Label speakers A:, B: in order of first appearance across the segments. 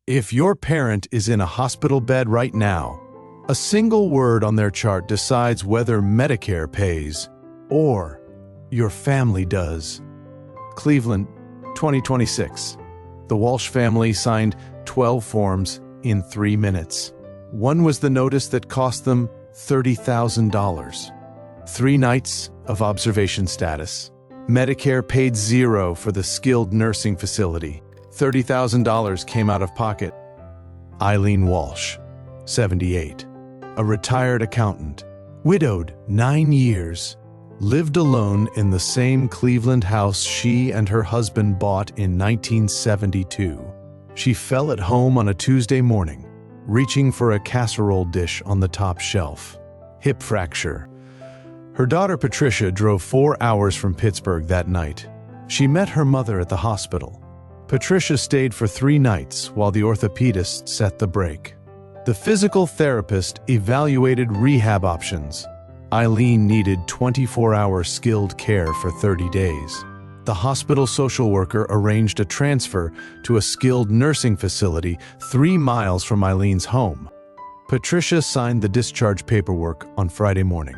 A: If your parent is in a hospital bed right now, a single word on their chart decides whether Medicare pays or your family does. Cleveland, 2026. The Walsh family signed 12 forms in 3 minutes. One was the notice that cost them $30,000. 3 nights of observation status. Medicare paid $0 for the skilled nursing facility. $30,000 came out of pocket. Eileen Walsh, 78. A retired accountant. Widowed 9 years. Lived alone in the same Cleveland house she and her husband bought in 1972. She fell at home on a Tuesday morning, reaching for a casserole dish on the top shelf. Hip fracture. Her daughter Patricia drove 4 hours from Pittsburgh that night. She met her mother at the hospital. Patricia stayed for 3 nights while the orthopedist set the brake. The physical therapist evaluated rehab options. Eileen needed 24-hour skilled care for 30 days. The hospital social worker arranged a transfer to a skilled nursing facility 3 miles from Eileen's home. Patricia signed the discharge paperwork on Friday morning.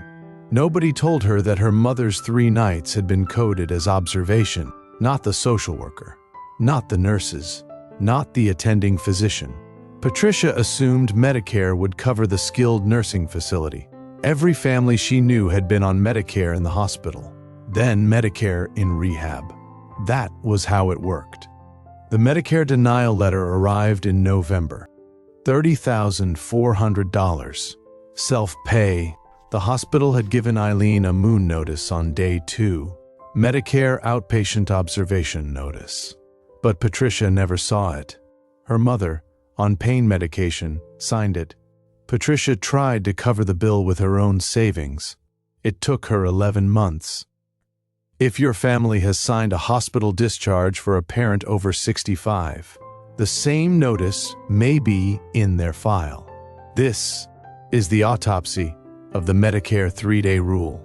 A: Nobody told her that her mother's 3 nights had been coded as observation, not the social worker, not the nurses, not the attending physician. Patricia assumed Medicare would cover the skilled nursing facility. Every family she knew had been on Medicare in the hospital, then Medicare in rehab. That was how it worked. The Medicare denial letter arrived in November. $30,400. Self-pay. The hospital had given Eileen a moon notice on day 2. Medicare Outpatient Observation Notice. But Patricia never saw it. Her mother, on pain medication, signed it. Patricia tried to cover the bill with her own savings. It took her 11 months. If your family has signed a hospital discharge for a parent over 65, the same notice may be in their file. This is the autopsy of the Medicare 3-day rule.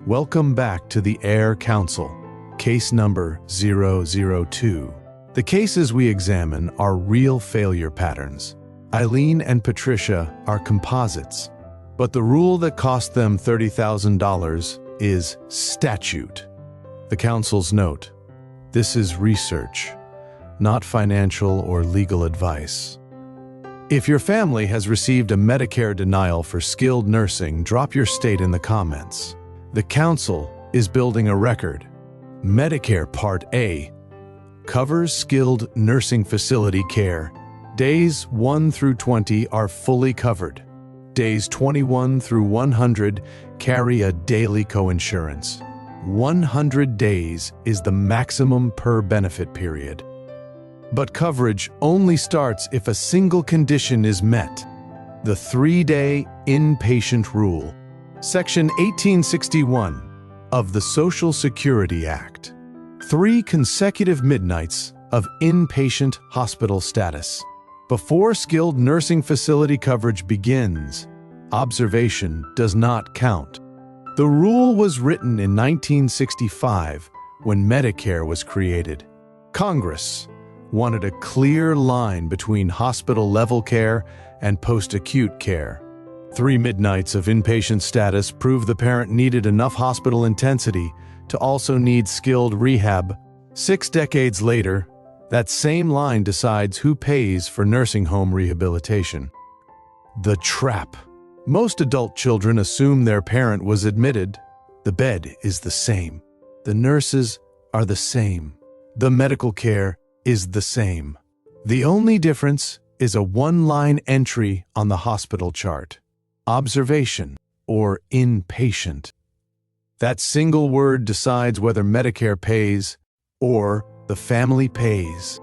A: Welcome back to the Air Council, case number 002. The cases we examine are real failure patterns. Eileen and Patricia are composites, but the rule that cost them $30,000 is statute. The Council's note: this is research, not financial or legal advice. If your family has received a Medicare denial for skilled nursing, drop your state in the comments. The Council is building a record. Medicare Part A covers skilled nursing facility care. Days 1 through 20 are fully covered. Days 21 through 100 carry a daily coinsurance. 100 days is the maximum per benefit period. But coverage only starts if a single condition is met: the 3-day inpatient rule. Section 1861 of the Social Security Act. 3 consecutive midnights of inpatient hospital status. Before skilled nursing facility coverage begins, observation does not count. The rule was written in 1965 when Medicare was created. Congress wanted a clear line between hospital-level care and post-acute care. 3 midnights of inpatient status proved the parent needed enough hospital intensity to also need skilled rehab. 6 decades later, that same line decides who pays for nursing home rehabilitation. The trap. Most adult children assume their parent was admitted. The bed is the same. The nurses are the same. The medical care is the same. The only difference is a 1-line entry on the hospital chart: observation or inpatient. That single word decides whether Medicare pays or the family pays.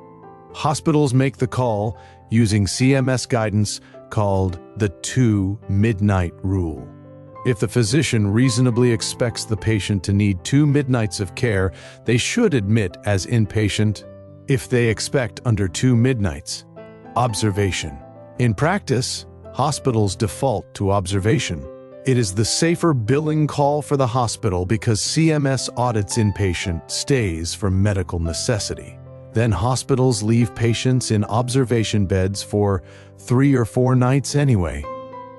A: Hospitals make the call using CMS guidance called the 2 midnight rule. If the physician reasonably expects the patient to need 2 midnights of care, they should admit as inpatient. If they expect under 2 midnights, observation. In practice, hospitals default to observation. It is the safer billing call for the hospital because CMS audits inpatient stays for medical necessity. Then hospitals leave patients in observation beds for 3 or 4 nights anyway.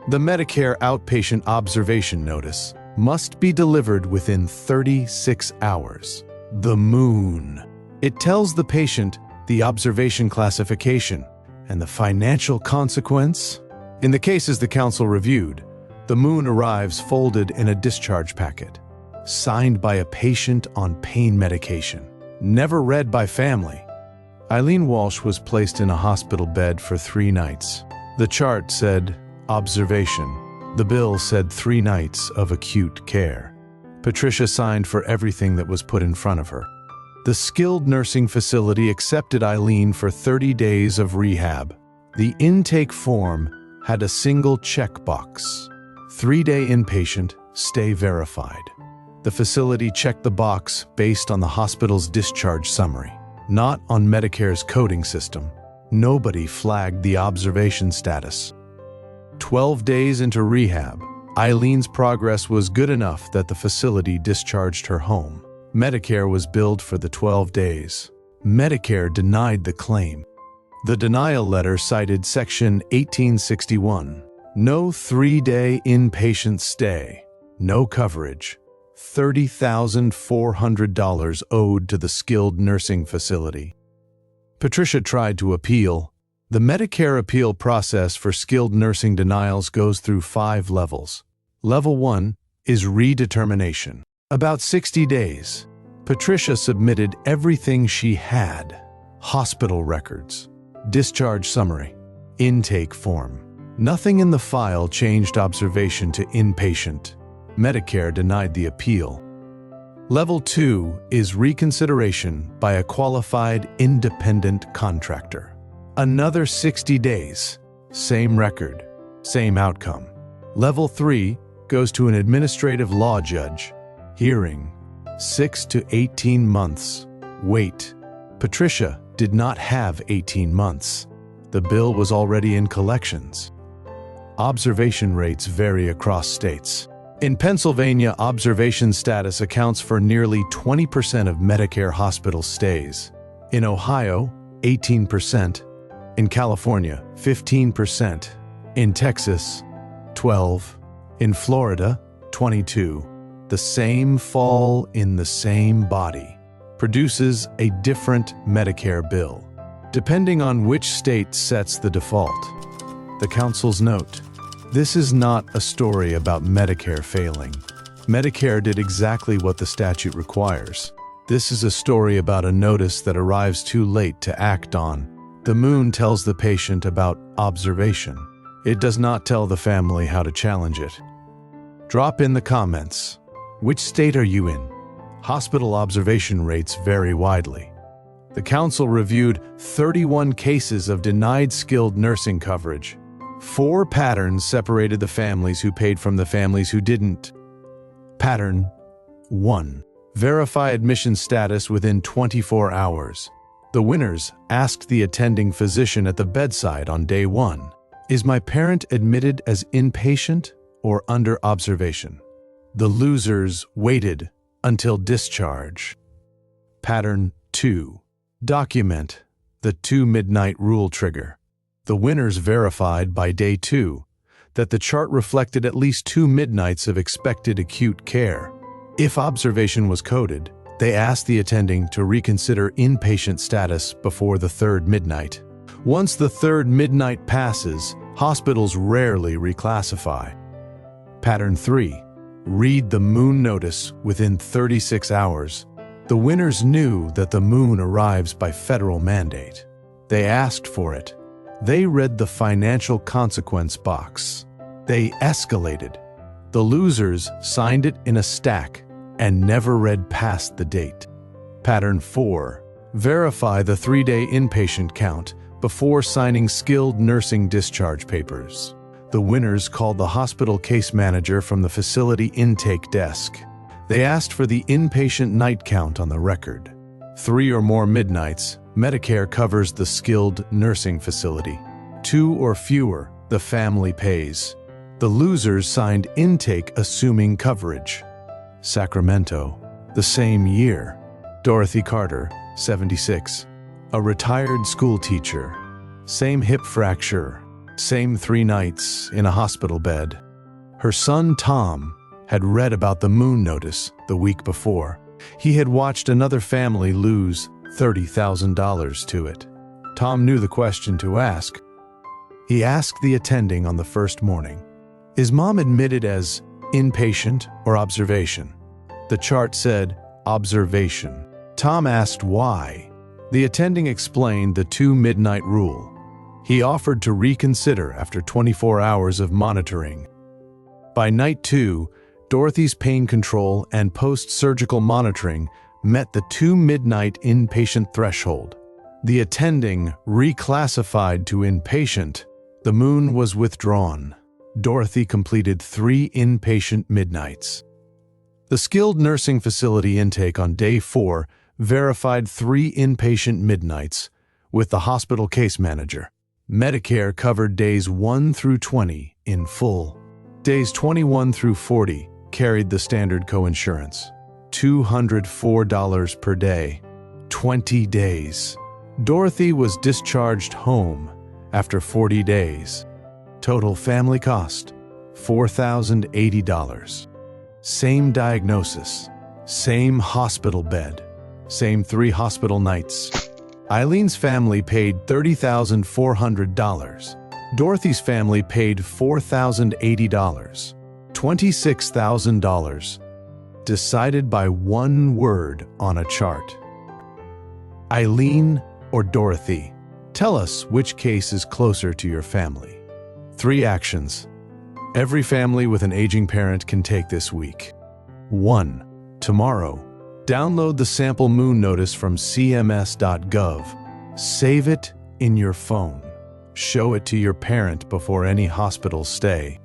A: The Medicare Outpatient Observation Notice must be delivered within 36 hours. The moon. It tells the patient the observation classification and the financial consequence. In the cases the council reviewed, the moon arrives folded in a discharge packet, signed by a patient on pain medication, never read by family. Eileen Walsh was placed in a hospital bed for 3 nights. The chart said observation. The bill said 3 nights of acute care. Patricia signed for everything that was put in front of her. The skilled nursing facility accepted Eileen for 30 days of rehab. The intake form had a single checkbox. 3-day inpatient, stay verified. The facility checked the box based on the hospital's discharge summary, not on Medicare's coding system. Nobody flagged the observation status. 12 days into rehab, Eileen's progress was good enough that the facility discharged her home. Medicare was billed for the 12 days. Medicare denied the claim. The denial letter cited Section 1861. No 3-day inpatient stay. No coverage. $30,400 owed to the skilled nursing facility. Patricia tried to appeal. The Medicare appeal process for skilled nursing denials goes through 5 levels. Level 1 is redetermination. About 60 days, Patricia submitted everything she had: hospital records, discharge summary, intake form. Nothing in the file changed observation to inpatient. Medicare denied the appeal. Level 2 is reconsideration by a qualified independent contractor. Another 60 days, same record, same outcome. Level 3 goes to an administrative law judge. Hearing, 6 to 18 months. Wait. Patricia did not have 18 months. The bill was already in collections. Observation rates vary across states. In Pennsylvania, observation status accounts for nearly 20% of Medicare hospital stays. In Ohio, 18%. In California, 15%. In Texas, 12%. In Florida, 22%. The same fall in the same body produces a different Medicare bill, depending on which state sets the default. The council's note: this is not a story about Medicare failing. Medicare did exactly what the statute requires. This is a story about a notice that arrives too late to act on. The moon tells the patient about observation. It does not tell the family how to challenge it. Drop in the comments. Which state are you in? Hospital observation rates vary widely. The council reviewed 31 cases of denied skilled nursing coverage. 4 patterns separated the families who paid from the families who didn't. Pattern 1. Verify admission status within 24 hours. The winners asked the attending physician at the bedside on day 1, "Is my parent admitted as inpatient or under observation?" The losers waited until discharge. Pattern 2. Document the 2 midnight rule trigger. The winners verified by day 2 that the chart reflected at least 2 midnights of expected acute care. If observation was coded, they asked the attending to reconsider inpatient status before the 3rd midnight. Once the 3rd midnight passes, hospitals rarely reclassify. Pattern 3. Read the moon notice within 36 hours. The winners knew that the moon arrives by federal mandate. They asked for it. They read the financial consequence box. They escalated. The losers signed it in a stack and never read past the date. Pattern 4. Verify the 3-day inpatient count before signing skilled nursing discharge papers. The winners called the hospital case manager from the facility intake desk. They asked for the inpatient night count on the record. 3 or more midnights, Medicare covers the skilled nursing facility. 2 or fewer, the family pays. The losers signed intake assuming coverage. Sacramento, the same year. Dorothy Carter, 76. a retired school teacher. Same hip fracture, same 3 nights in a hospital bed. Her son, Tom, had read about the moon notice the week before. He had watched another family lose $30,000 to it. Tom knew the question to ask. He asked the attending on the first morning, "Is mom admitted as inpatient or observation?" The chart said observation. Tom asked why. The attending explained the 2 midnight rule. He offered to reconsider after 24 hours of monitoring. By night 2, Dorothy's pain control and post-surgical monitoring met the 2 midnight inpatient threshold. The attending reclassified to inpatient. The moon was withdrawn. Dorothy completed 3 inpatient midnights. The skilled nursing facility intake on day 4 verified 3 inpatient midnights with the hospital case manager. Medicare covered days 1 through 20 in full. Days 21 through 40 carried the standard coinsurance. $204 per day. 20 days. Dorothy was discharged home after 40 days. Total family cost, $4,080. Same diagnosis, same hospital bed, same 3 hospital nights. Eileen's family paid $30,400. Dorothy's family paid $4,080. $26,000. Decided by 1 word on a chart. Eileen or Dorothy? Tell us which case is closer to your family. 3 actions every family with an aging parent can take this week. 1. Tomorrow, download the sample moon notice from cms.gov. Save it in your phone. Show it to your parent before any hospital stay.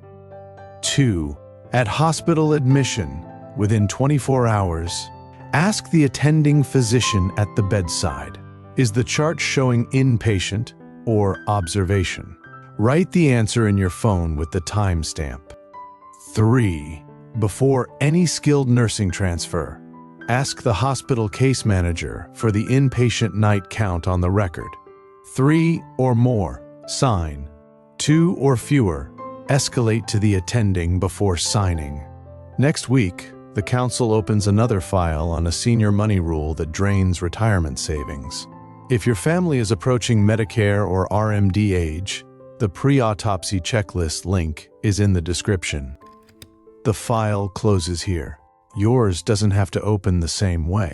A: 2. At hospital admission, within 24 hours, ask the attending physician at the bedside, is the chart showing inpatient or observation? Write the answer in your phone with the timestamp. 3. Before any skilled nursing transfer, ask the hospital case manager for the inpatient night count on the record. 3 or more, sign. 2 or fewer, escalate to the attending before signing. Next week, the council opens another file on a senior money rule that drains retirement savings. If your family is approaching Medicare or RMD age, the pre-autopsy checklist link is in the description. The file closes here. Yours doesn't have to open the same way.